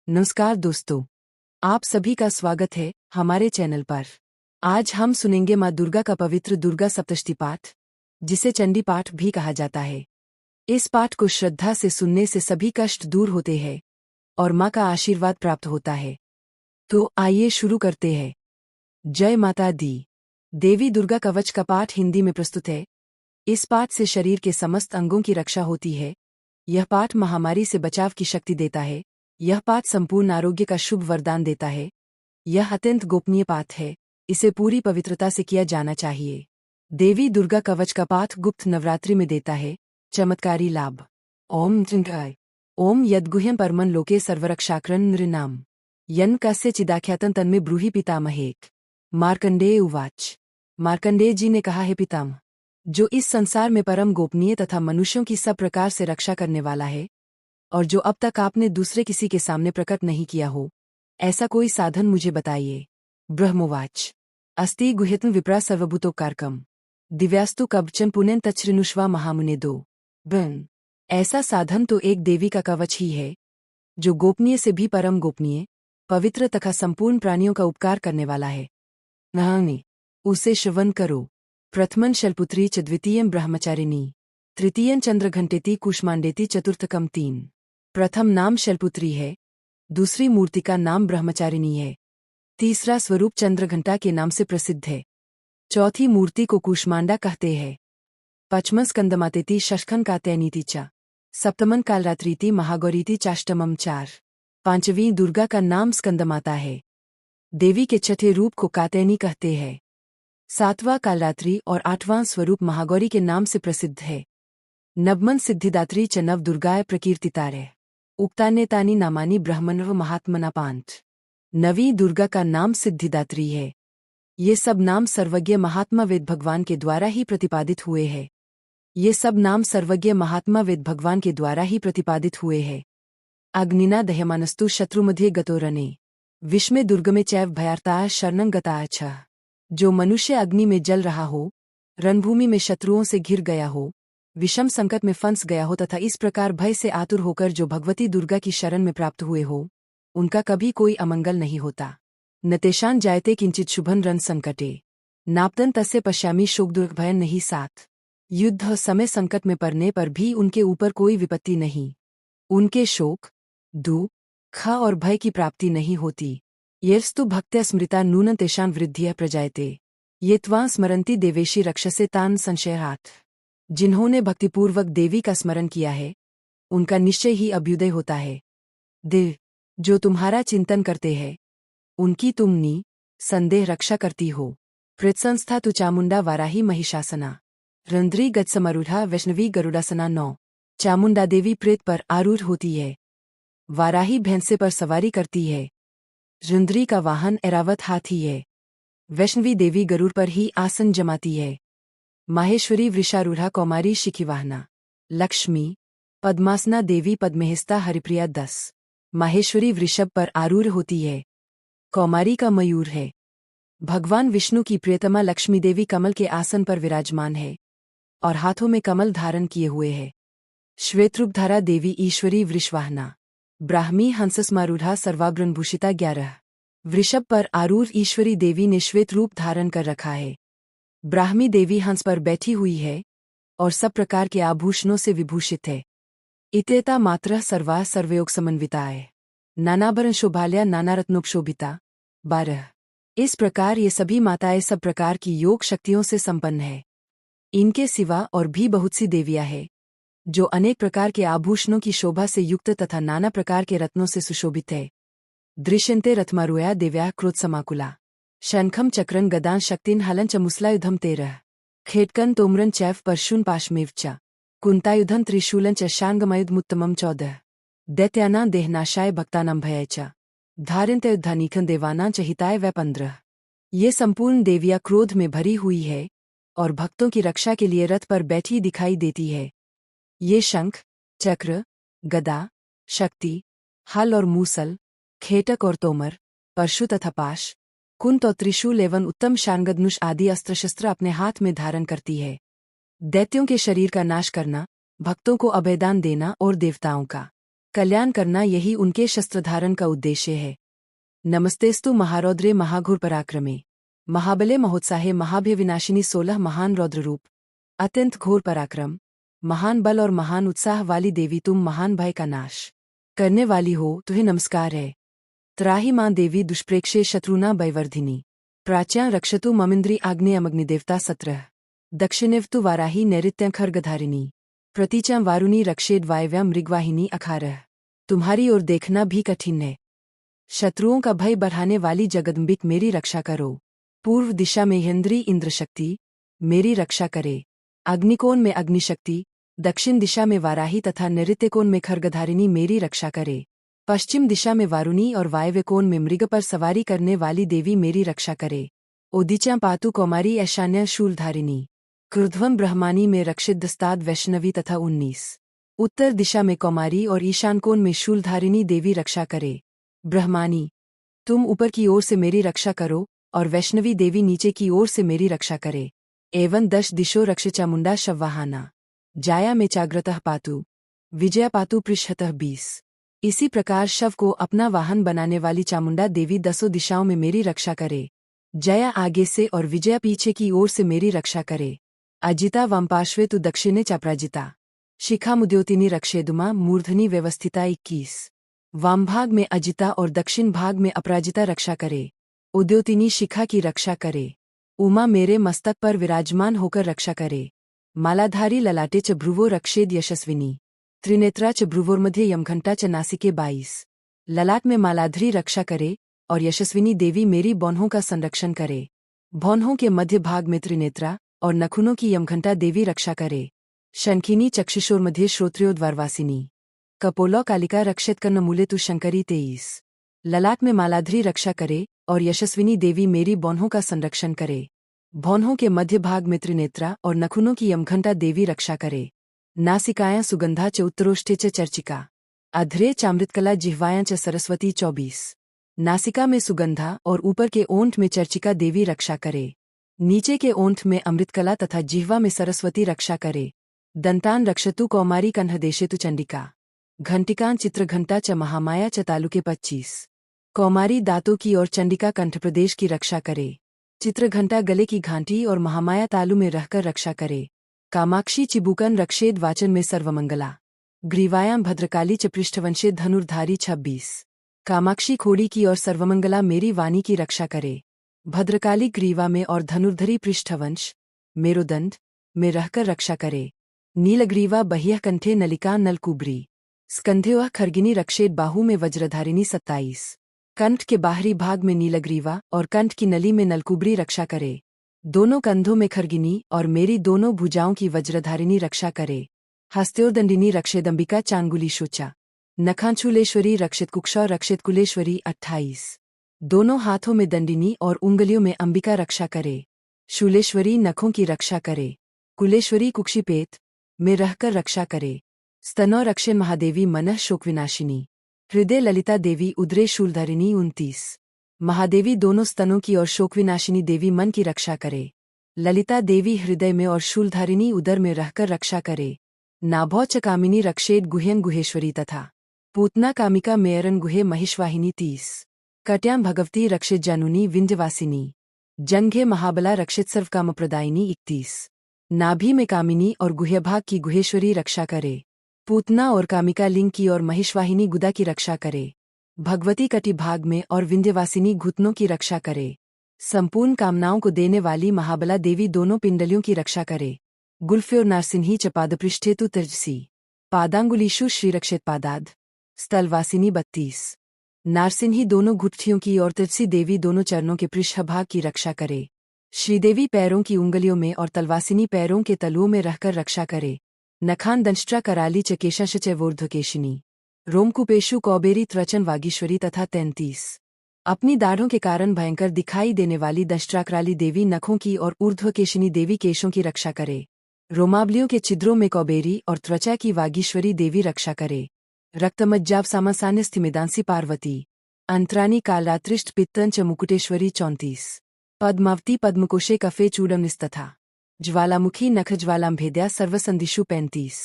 नमस्कार दोस्तों, आप सभी का स्वागत है हमारे चैनल पर। आज हम सुनेंगे माँ दुर्गा का पवित्र दुर्गा सप्तशती पाठ, जिसे चंडी पाठ भी कहा जाता है। इस पाठ को श्रद्धा से सुनने से सभी कष्ट दूर होते हैं और माँ का आशीर्वाद प्राप्त होता है। तो आइए शुरू करते हैं। जय माता दी। देवी दुर्गा कवच का पाठ हिंदी में प्रस्तुत है। इस पाठ से शरीर के समस्त अंगों की रक्षा होती है। यह पाठ महामारी से बचाव की शक्ति देता है। यह पाठ संपूर्ण आरोग्य का शुभ वरदान देता है। यह अत्यंत गोपनीय पाठ है, इसे पूरी पवित्रता से किया जाना चाहिए। देवी दुर्गा कवच का पाठ गुप्त नवरात्रि में देता है चमत्कारी लाभ। ओम त्रिंगाय ओम यद्गुह्यं परमं लोके सर्वरक्षाकरं नृणाम यन् कस्य चिदाख्यातं तन्मे ब्रूहि पितामहेक। मार्कंडेय उवाच। मार्कंडेय जी ने कहा है, पितामह, जो इस संसार में परम गोपनीय तथा मनुष्यों की सब प्रकार से रक्षा करने वाला है और जो अब तक आपने दूसरे किसी के सामने प्रकट नहीं किया हो, ऐसा कोई साधन मुझे बताइए। ब्रह्मोवाच। अस्ति गुह्यतं विप्रा सर्वभूतोपकारकम् दिव्यास्तु कवचं पुनेन तच्छृणुष्वा महामुने दो। ब्रह्म। ऐसा साधन तो एक देवी का कवच ही है, जो गोपनीय से भी परम गोपनीय, पवित्र तथा संपूर्ण प्राणियों का उपकार करने वाला है। नहाने उसे श्रवण करो। प्रथमं शैलपुत्री च द्वितीयं ब्रह्मचारिणी तृतीयं चंद्रघंटेति कुष्मांडेति चतुर्थकम 3। प्रथम नाम शैलपुत्री है, दूसरी मूर्ति का नाम ब्रह्मचारिणी है, तीसरा स्वरूप चंद्रघंटा के नाम से प्रसिद्ध है, चौथी मूर्ति को कुष्मांडा कहते हैं। पचमं स्कंदमातेति षष्ठं कात्यायनीति च सप्तमं कालरात्रीति महागौरीति चाष्टमं 4। पांचवीं दुर्गा का नाम स्कंदमाता है। देवी के छठे रूप को कात्यायनी कहते हैं। सातवां कालरात्रि और आठवां स्वरूप महागौरी के नाम से प्रसिद्ध है। नवमं सिद्धिदात्री च नव दुर्गाय प्रकीर्तितारे उक्तान्येतानि नामानि ब्रह्मणः महात्मना पांच। नवीं दुर्गा का नाम सिद्धिदात्री है। ये सब नाम सर्वज्ञ महात्मा वेद भगवान के द्वारा ही प्रतिपादित हुए हैं। ये सब नाम सर्वज्ञ महात्मा वेद भगवान के द्वारा ही प्रतिपादित हुए हैं। अग्निना दह्यमानस्तु शत्रुमध्ये गतो रणे विष्मे दुर्गमे चैव भयार्ता शरणं गता छ। जो मनुष्य अग्नि में जल रहा हो, रणभूमि में शत्रुओं से घिर गया हो, विषम संकट में फंस गया हो तथा इस प्रकार भय से आतुर होकर जो भगवती दुर्गा की शरण में प्राप्त हुए हो, उनका कभी कोई अमंगल नहीं होता। न तेषां जायते किंचित शुभं रण संकटे नाप्तन तस्य पश्यामि शोकदुर्भयं नहीं साथ। युद्ध समय संकट में पड़ने पर भी उनके ऊपर कोई विपत्ति नहीं, उनके शोक, दुख और भय की प्राप्ति नहीं होती। येस्तु भक्त्या स्मृता नूनं तेषां वृद्धिः प्रजायते ये त्वां स्मरन्ति देवेशी रक्षसे तान् संशयात्। जिन्होंने भक्तिपूर्वक देवी का स्मरण किया है, उनका निश्चय ही अभ्युदय होता है। देव, जो तुम्हारा चिंतन करते हैं, उनकी तुम संदेह रक्षा करती हो। प्रेतसंस्था तु चामुंडा वाराही महिषासना रंध्री गजसमारूढ़ा वैष्णवी गरुड़ासना 9। चामुंडा देवी प्रेत पर आरूढ़ होती है, वाराही भैंसे पर सवारी करती है, रंध्री का वाहन ऐरावत हाथी है, वैष्णवी देवी गरुड़ पर ही आसन जमाती है, माहेश्वरी वृषारूढ़ा कौमारी शिखिवाहना, लक्ष्मी पद्मासना देवी पद्महेस्ता हरिप्रिया 10। माहेश्वरी वृषभ पर आरूढ़ होती है, कौमारी का मयूर है। भगवान विष्णु की प्रियतमा लक्ष्मी देवी कमल के आसन पर विराजमान है और हाथों में कमल धारण किए हुए है। श्वेतरूपधारा देवी ईश्वरी वृषवाहना, ब्राह्मी हंसस्मारूढ़ा सर्वाग्रणभूषिता 11। वृषभ पर आरूढ़ ईश्वरी देवी ने श्वेत रूप धारण कर रखा है। ब्राह्मी देवी हंस पर बैठी हुई है और सब प्रकार के आभूषणों से विभूषित है। इत्येता मात्रः सर्वा सर्वयोग समन्विताय नानाभरण शोभाल्या नानारत्नोपशोभिता 12। इस प्रकार ये सभी माताएं सब प्रकार की योग शक्तियों से संपन्न है। इनके सिवा और भी बहुत सी देवियां हैं, जो अनेक प्रकार के आभूषणों की शोभा से युक्त तथा नाना प्रकार के रत्नों से सुशोभित है। दृश्यन्ते रथमारुया देव्या क्रोधसमाकुला शंखम चक्रन गदान शक्तिन हलन च मुसलायुधम 13। खेटकन तोमरन चैव परशून पाशमेव च कुंतायुधं त्रिशूलं च शांगमयुधमुत्तमं 14। दैत्यानां देहनाशाय भक्तानां भयाय च धारयन्ते युद्धानीखं देवानां च हिताय वै 15। ये संपूर्ण देवियां क्रोध में भरी हुई है और भक्तों की रक्षा के लिए रथ पर बैठी दिखाई देती है। ये शंख, चक्र, गदा, शक्ति, हल और मूसल, खेटक और तोमर, परशु तथा पाश, कुंत और त्रिशूल एवं उत्तम शांगधनुष आदि अस्त्र शस्त्र अपने हाथ में धारण करती है। दैत्यों के शरीर का नाश करना, भक्तों को अभयदान देना और देवताओं का कल्याण करना यही उनके शस्त्रधारण का उद्देश्य है। नमस्तेस्तु महारौद्रे महाघोर पराक्रमे महाबले महोत्साहे महाभय विनाशिनी 16 महान रौद्र रूप अत्यंत घोर पराक्रम महान बल और महान उत्साह वाली देवी, तुम महान भय का नाश करने वाली हो, तुम्हें नमस्कार है। त्राहि मां देवी दुष्प्रेक्षे शत्रुना भयवर्धिनी प्राच्या रक्षतु ममिंद्री आग्नेयमग्निदेवता सत्रह दक्षिणेवतु वाराही नैऋत्यं खर्गधारिणी प्रतीचां वारुणी रक्षेद वायव्यां मृगवाहिनी अखारह। तुम्हारी ओर देखना भी कठिन है। शत्रुओं का भय बढ़ाने वाली जगदम्बिक मेरी रक्षा करो। पूर्व दिशा में इंद्री इंद्रशक्ति मेरी रक्षा करे। अग्निकोण में अग्निशक्ति, दक्षिण दिशा में वाराही तथा नैऋत्यकोण में खर्गधारिणी मेरी रक्षा करे। पश्चिम दिशा में वारुणी और वायव्य कोण में मृग पर सवारी करने वाली देवी मेरी रक्षा करे। ओदिचां पातु कौमारी ऐशान्य शूलधारिणी क्रुध्वम ब्रह्मानी में रक्षित दस्ताद वैष्णवी तथा 19 उत्तर दिशा में कौमारी और ईशान कोण में शूलधारिणी देवी रक्षा करे। ब्रह्मानी, तुम ऊपर की ओर से मेरी रक्षा करो और वैष्णवी देवी नीचे की ओर से मेरी रक्षा करे। एवं 10 दिशो रक्ष चामुंडा शववाहना जाया में चाग्रतः पातु विजया पातु पृष्ठतः 20। इसी प्रकार शव को अपना वाहन बनाने वाली चामुंडा देवी 10 दिशाओं में मेरी रक्षा करे। जया आगे से और विजया पीछे की ओर से मेरी रक्षा करे। अजिता वामपार्श्वे तु दक्षिणे चापराजिता शिखा मुद्योतिनी रक्षेदुमा मूर्धनी व्यवस्थिता 21। वाम भाग में अजिता और दक्षिण भाग में अपराजिता रक्षा करे। उद्योतिनी शिखा की रक्षा करे। उमा मेरे मस्तक पर विराजमान होकर रक्षा करे। मालाधारी ललाटे च भ्रुवो रक्षेद यशस्विनी त्रिनेत्रा च भ्रुवोर्मध्ये यमघंटा च नासिके 22। ललाट में मालाधरी रक्षा करे और यशस्विनी देवी मेरी बौन्हों का संरक्षण करे। बौन्हों के मध्य भाग में त्रिनेत्रा और नखुनों की यमघंटा देवी रक्षा करे। शंखिनी चक्षुषोर मध्य श्रोत्रियोद्वारवासिनी कपोलो कालिका रक्षित कर्णमूले तु शंकरी 23। ललाट में मालाधरी रक्षा करे और यशस्विनी देवी मेरी बौन्हों का संरक्षण करे। बौन्हों के मध्य भाग में त्रिनेत्रा और नखुनों की यमघंटा देवी रक्षा करे। नासिकायां सुगंधा च उत्तरोष्ठे च चर्चिका अध्रे चामृतकला जिह्वायां च सरस्वती 24। नासिका में सुगंधा और ऊपर के ओंठ में चर्चिका देवी रक्षा करे। नीचे के ओंठ में अमृतकला तथा जिह्वा में सरस्वती रक्षा करे। दंतान रक्षतु कौमारी कन्हदेशेतु चंडिका घंटिकां चित्रघंटा च महामाया च तालुके 25। कौमारी दांतों की और चंडिका कंठ प्रदेश की रक्षा करे। चित्रघंटा गले की घांटी और महामाया तालु में रहकर रक्षा करे। कामाक्षी चिबुकन रक्षेद वाचन में सर्वमंगला ग्रीवायां भद्रकाली च पृष्ठवंशे धनुर्धारी 26। कामाक्षी खोड़ी की और सर्वमंगला मेरी वाणी की रक्षा करे। भद्रकाली ग्रीवा में और धनुर्धरी पृष्ठवंश मेरुदंड में रहकर रक्षा करे। नीलग्रीवा बह्य कंठे नलिका नलकुबरी स्कंधेवा खर्गिनी रक्षेद बाहु में वज्रधारिणी 27। कंठ के बाहरी भाग में नीलग्रीवा और कंठ की नली में नलकुबरी रक्षा करे। दोनों कंधों में खर्गिनी और मेरी दोनों भुजाओं की वज्रधारिणी रक्षा करे। हस्त्योर्दंडिनी रक्षेदंबिका चांगुली शोचा नखांचूलेश्वरी रक्षित कुक्षा रक्षित कुलेश्वरी 28। दोनों हाथों में दंडिनी और उंगलियों में अंबिका रक्षा करे। शूलेश्वरी नखों की रक्षा करे। कुलेश्वरी कुक्षिपेत में रहकर रक्षा करे। स्तनों रक्षेन महादेवी मनः शोकविनाशिनी हृदय ललिता देवी उदरे शूलधारिणी 29। महादेवी दोनों स्तनों की और शोकविनाशिनी देवी मन की रक्षा करे। ललिता देवी हृदय में और शूलधारिणी उदर में रहकर रक्षा करे। नाभौ च कामिनी रक्षेद गुह्यं गुहेश्वरी तथा पूतना कामिका मेयरन गुहे महिषवाहिनी 30। कट्यां भगवती रक्षित जानुनी विंध्यवासिनी जंघे महाबला रक्षित सर्वकामप्रदायिनी 31। नाभि में कामिनी और गुह्यभाग की गुहेश्वरी रक्षा करे। पूतना और कामिका लिंग की और महिषवाहिनी गुदा की रक्षा करे। भगवती कटि भाग में और विंध्यवासिनी घुटनों की रक्षा करे। संपूर्ण कामनाओं को देने वाली महाबला देवी दोनों पिंडलियों की रक्षा करे। गुल्फ्योर नारसिंही च पादपृष्ठेतु तिर्जसी पादांगुलीषु श्रीरक्षित पादाद स्थलवासिनी 32। नारसिंही दोनों घुटठियों की और तिर्जसी देवी दोनों चरणों के पृष्ठभाग की रक्षा करे। श्रीदेवी पैरों की उंगलियों में और तलवासिनी पैरों के तलुओं में रहकर रक्षा करे। नखान दंष्ट्रा कराली च केशंश च वोर्ध्वकेशिनी रोमकूपेशु कौबेरी त्वचन वागीश्वरी तथा 33। अपनी दाढ़ों के कारण भयंकर दिखाई देने वाली दंष्ट्राकराली देवी नखों की और ऊर्ध्वकेशिनी देवी केशों की रक्षा करे। रोमावलियों के छिद्रों में कौबेरी और त्वचा की वागीश्वरी देवी रक्षा करे। रक्तमज्जाव सामासान्य स्थिमिदांसी पार्वती अंतरानी कालरात्रिष्ट पित्तन च मुकुटेश्वरी 34। पद्मावती पद्मकोशे कफे चूडम निस्तथा ज्वालामुखी नख ज्वालाम्भेद्या सर्वसंधिषु 35।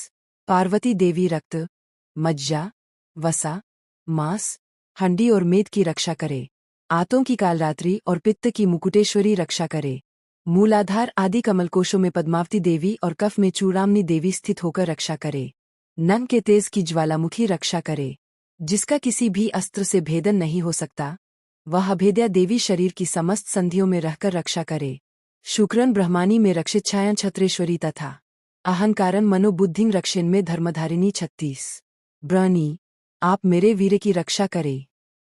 पार्वती देवी रक्त मज्जा वसा, मांस, हंडी और मेद की रक्षा करे। आंतों की कालरात्रि और पित्त की मुकुटेश्वरी रक्षा करे। मूलाधार आदि कमलकोशों में पद्मावती देवी और कफ में चूड़ामणि देवी स्थित होकर रक्षा करे। नन के तेज की ज्वालामुखी रक्षा करे, जिसका किसी भी अस्त्र से भेदन नहीं हो सकता। वह अभेद्या देवी शरीर की समस्त संधियों में रहकर रक्षा करे। शुक्रन ब्रह्मानी में रक्षित छाया छत्रेश्वरी तथा अहंकारन मनोबुद्धिं रक्षिन में धर्मधारिणी 36। ब्रणी, आप मेरे वीर की रक्षा करे।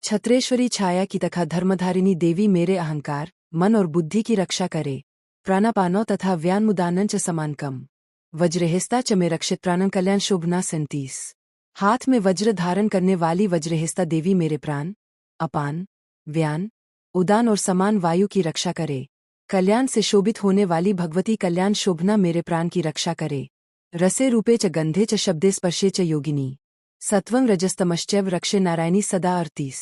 छत्रेश्वरी छाया की तथा धर्मधारिणी देवी मेरे अहंकार, मन और बुद्धि की रक्षा करे। प्राणापानों तथा व्यान्मुदानन च समानकम। वज्रहेस्ता च में रक्षित प्राणन कल्याण शोभना 37। हाथ में वज्र धारण करने वाली वज्रहेस्ता देवी मेरे प्राण, अपान, व्यान, उदान और समान वायु की रक्षा करे। कल्याण से शोभित होने वाली भगवती कल्याण शोभना मेरे प्राण की रक्षा करे। रसे रूपे च गंधे च शब्दे स्पर्शे च योगिनी। सत्वं रजस्तमश्चैव रक्षे नारायणी सदा 38।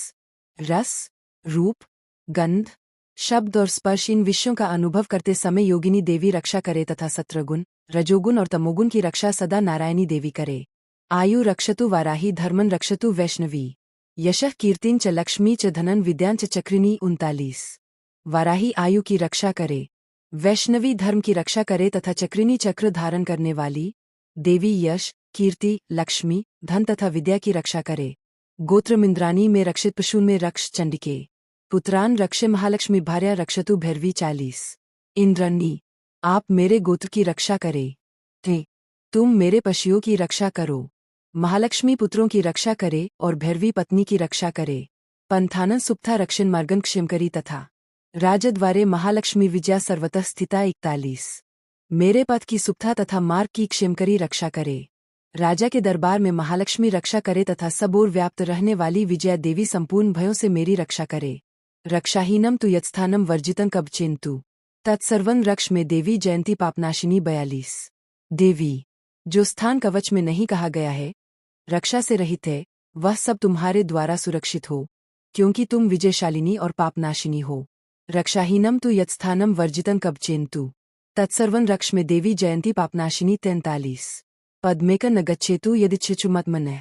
रस, रूप, गंध, शब्द और स्पर्श इन विषयों का अनुभव करते समय योगिनी देवी रक्षा करे तथा सत्वगुण, रजोगुण और तमोगुण की रक्षा सदा नारायणी देवी करे। आयु रक्षतु वाराही धर्मन रक्षतु वैष्णवी। यशः कीर्तिं च लक्ष्मी च धनन विद्यां च चक्रिणी 39। वाराही आयु की रक्षा करे, वैष्णवी धर्म की रक्षा करे तथा चक्रिणी चक्र धारण करने वाली देवी यश, कीर्ति, लक्ष्मी, धन तथा विद्या की रक्षा करे। गोत्र मिंद्रानी में रक्षित पशु में रक्ष चंडिके। पुत्रान रक्षे महालक्ष्मी भार्या रक्षतु भैरवी 40। इंद्रनी, आप मेरे गोत्र की रक्षा करे। तुम मेरे पशुओं की रक्षा करो। महालक्ष्मी पुत्रों की रक्षा करे और भैरवी पत्नी की रक्षा करे। पंथानन सुप्था रक्षिन मार्गन क्षिमकरी तथा राजद्वारे महालक्ष्मी विजया सर्वतः स्थिता 41। मेरे पथ की सुप्था तथा मार्ग की क्षिमकरी रक्षा करे। राजा के दरबार में महालक्ष्मी रक्षा करे तथा सब ओर व्याप्त रहने वाली विजया देवी संपूर्ण भयों से मेरी रक्षा करे। रक्षाहीनम तु यत्स्थानम वर्जितं कबचिन्तु तत्सर्वं रक्ष में देवी जयंती पापनाशिनी 42। देवी, जो स्थान कवच में नहीं कहा गया है, रक्षा से रहित है, वह सब तुम्हारे द्वारा सुरक्षित हो, क्योंकि तुम विजयशालिनी और पापनाशिनी हो। रक्षाहीनम तु यत्स्थानम वर्जितं कबचिन्तु तत्सर्वं रक्ष में देवी जयंती पापनाशिनी 43। पद्मेकं न गच्छेतु यदिच्छिचुमत्मनः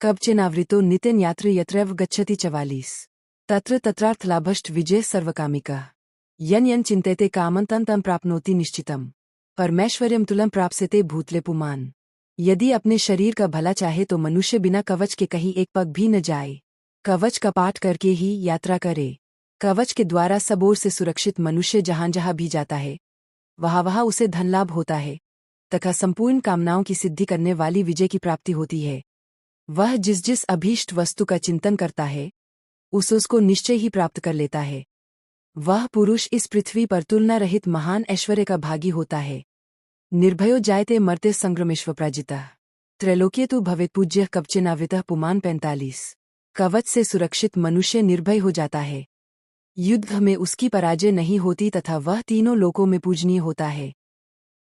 कबचिनावृतो नित्यं यात्र यत्रैव गच्छति 44। तत्र तत्रार्थलाभश्च विजय सर्वकामिकः यन यन चिन्तयते कामं तं तं प्राप्नोति निश्चितम्। परमैश्वर्यं तुलं प्राप्स्यते भूतले पुमान्। यदि अपने शरीर का भला चाहे तो मनुष्य बिना कवच के कहीं एक पग भी न जाए। कवच का पाठ करके ही यात्रा करे। कवच के द्वारा सब ओर से सुरक्षित मनुष्य जहां जहां भी जाता है, वहां वहां उसे धन लाभ होता है तथा संपूर्ण कामनाओं की सिद्धि करने वाली विजय की प्राप्ति होती है। वह जिस जिस अभीष्ट वस्तु का चिंतन करता है, उसको निश्चय ही प्राप्त कर लेता है। वह पुरुष इस पृथ्वी पर तुलना रहित महान ऐश्वर्य का भागी होता है। निर्भयो जायते मर्ते संग्रमेश्वप्राजितः त्रैलोक्य तु भवेत् पूज्यः कवचेनावृतः पुमान् 45। कवच से सुरक्षित मनुष्य निर्भय हो जाता है। युद्ध में उसकी पराजय नहीं होती तथा वह तीनों लोकों में पूजनीय होता है।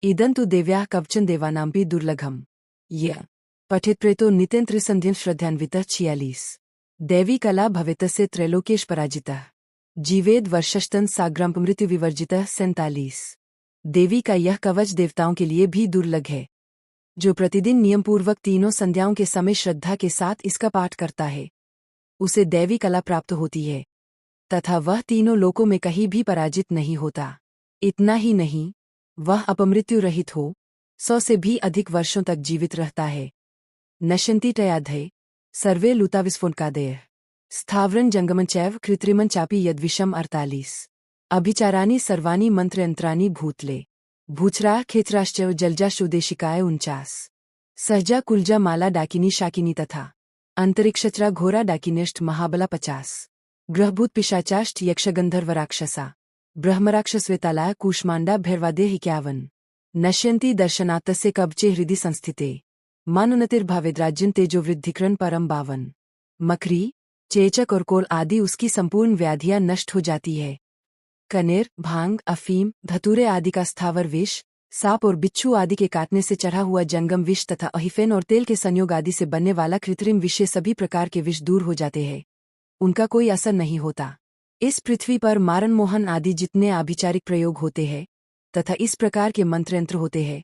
इदं तु देव्याः कवचं देवानामपि दुर्लभम् यः पठित प्रेतो नित्यं त्रिसन्ध्यं श्रद्धान्वितः 46। दैवी कला भवेतस्य त्रैलोक्येश पराजितः जीवेद वर्षस्तन साग्राम मृत्यु विवर्जितः 47। देवी का यह कवच देवताओं के लिए भी दुर्लभ है। जो प्रतिदिन नियमपूर्वक तीनों संध्याओं के समय श्रद्धा के साथ इसका पाठ करता है, उसे दैवी कला प्राप्त होती है तथा वह तीनों लोकों में कहीं भी पराजित नहीं होता। इतना ही नहीं, वह अपमृत्यु रहित हो 100 से भी अधिक वर्षों तक जीवित रहता है। नश्यन्ति टयाधय सर्वे लुताविस्फोटकादयः स्थावरं जंगमं चैव कृत्रिमं चापि यद्विषम 48। अभिचाराणि सर्वाणि मंत्रयंत्राणि भूतले भूचराः खेचराश्च जलजाशुदेशिकाय 49। सहजा कुलजा माला डाकिनी शाकिनी तथा अंतरिक्षचरा घोरा डाकिनेष्ट महाबला 50। ग्रहभूत पिशाचाष्ट यक्षगंधर्व राक्षसा ब्रह्मराक्षसवेतालाय कूष्मांडा भैरवादेः 51। नश्यन्ति दर्शनात्तस्य कवचे हृदि संस्थिते मानुनतिर्भावेद्राज्यं तेजोवृद्धिकरण परम 52। मकरी, चेचक और कोल आदि उसकी संपूर्ण व्याधियां नष्ट हो जाती है। कनेर, भांग, अफीम, धतूरे आदि का स्थावर विष, सांप और बिच्छू आदि के काटने से चढ़ा हुआ जंगम विष तथा अहिफेन और तेल के संयोग आदि से बनने वाला कृत्रिम विष, सभी प्रकार के विष दूर हो जाते हैं, उनका कोई असर नहीं होता। इस पृथ्वी पर मारन मोहन आदि जितने आभिचारिक प्रयोग होते हैं तथा इस प्रकार के मंत्र यंत्र होते हैं,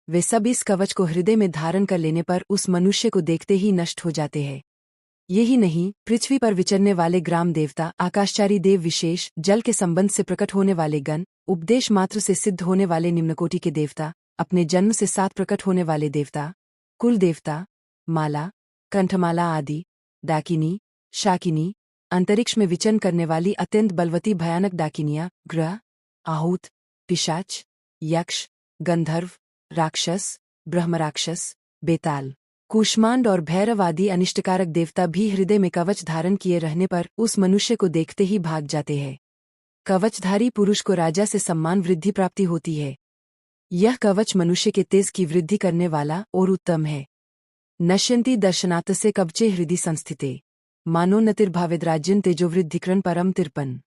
वे सब इस कवच को हृदय में धारण कर लेने पर उस मनुष्य को देखते ही नष्ट हो जाते हैं। यही नहीं, पृथ्वी पर विचरने वाले ग्राम देवता, आकाशचारी देव विशेष, जल के संबंध से प्रकट होने वाले गण, उपदेश मात्र से सिद्ध होने वाले निम्नकोटि के देवता, अपने जन्म से साथ प्रकट होने वाले देवता, कुल देवता, माला, कंठमाला आदि, डाकिनी, शाकिनी, अंतरिक्ष में विचरण करने वाली अत्यंत बलवती भयानक डाकिनियां, ग्रह, आहूत, पिशाच, यक्ष, गंधर्व, राक्षस, ब्रह्मराक्षस, बेताल, कूष्मांड और भैरव आदि अनिष्टकारक देवता भी हृदय में कवच धारण किए रहने पर उस मनुष्य को देखते ही भाग जाते हैं। कवचधारी पुरुष को राजा से सम्मान वृद्धि प्राप्ति होती है। यह कवच मनुष्य के तेज की वृद्धि करने वाला और उत्तम है। नश्यन्ति दर्शनात् से कवचे हृदि संस्थिते मानो नतिर्भावेद्राज्यं तेजोवृद्धिकरण परम तिरपन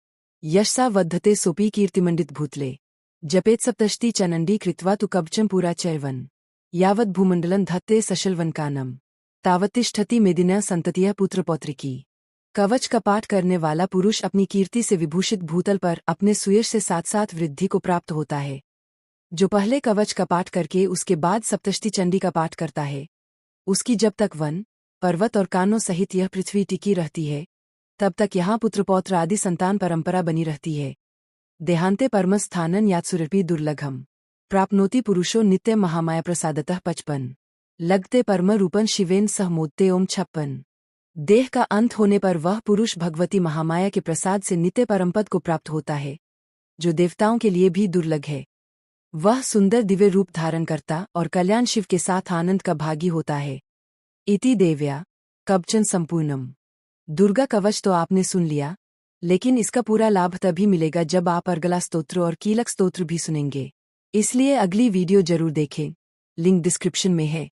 यशसा वद्धते सोपी कीर्तिमंडित भूतले जपेत सप्तष्टि चनंडी कृत्वा तु कवचम पूरा चैवन यावत् भूमंडलं धत्ते सशलवनकानम तावत्तिष्ठति मेदिना संततियः पुत्रपौत्रिकी। कवच का पाठ करने वाला पुरुष अपनी कीर्ति से विभूषित भूतल पर अपने सुयश से साथ साथ वृद्धि को प्राप्त होता है। जो पहले कवच का पाठ करके उसके बाद सप्तष्टि चंडी का पाठ करता है, उसकी जब तक वन, पर्वत और कानों सहित यह पृथ्वी टिकी रहती है, तब तक यहाँ पुत्रपौत्र आदि संतान परंपरा बनी रहती है। देहांते परमस्थानन यात्सुरपि दुर्लभम प्राप्नोति पुरुषो नित्य महामाया प्रसादतः 55 लगते परम रूपन शिवेन सह मोदते ओम 56। देह का अंत होने पर वह पुरुष भगवती महामाया के प्रसाद से नित्य परमपद को प्राप्त होता है, जो देवताओं के लिए भी दुर्लभ है। वह सुंदर दिव्य रूप धारण करता और कल्याण शिव के साथ आनंद का भागी होता है। इति देव्या कवचन संपूर्णम। दुर्गा कवच तो आपने सुन लिया, लेकिन इसका पूरा लाभ तभी मिलेगा जब आप अर्गला स्तोत्र और कीलक स्तोत्र भी सुनेंगे। इसलिए अगली वीडियो जरूर देखें, लिंक डिस्क्रिप्शन में है।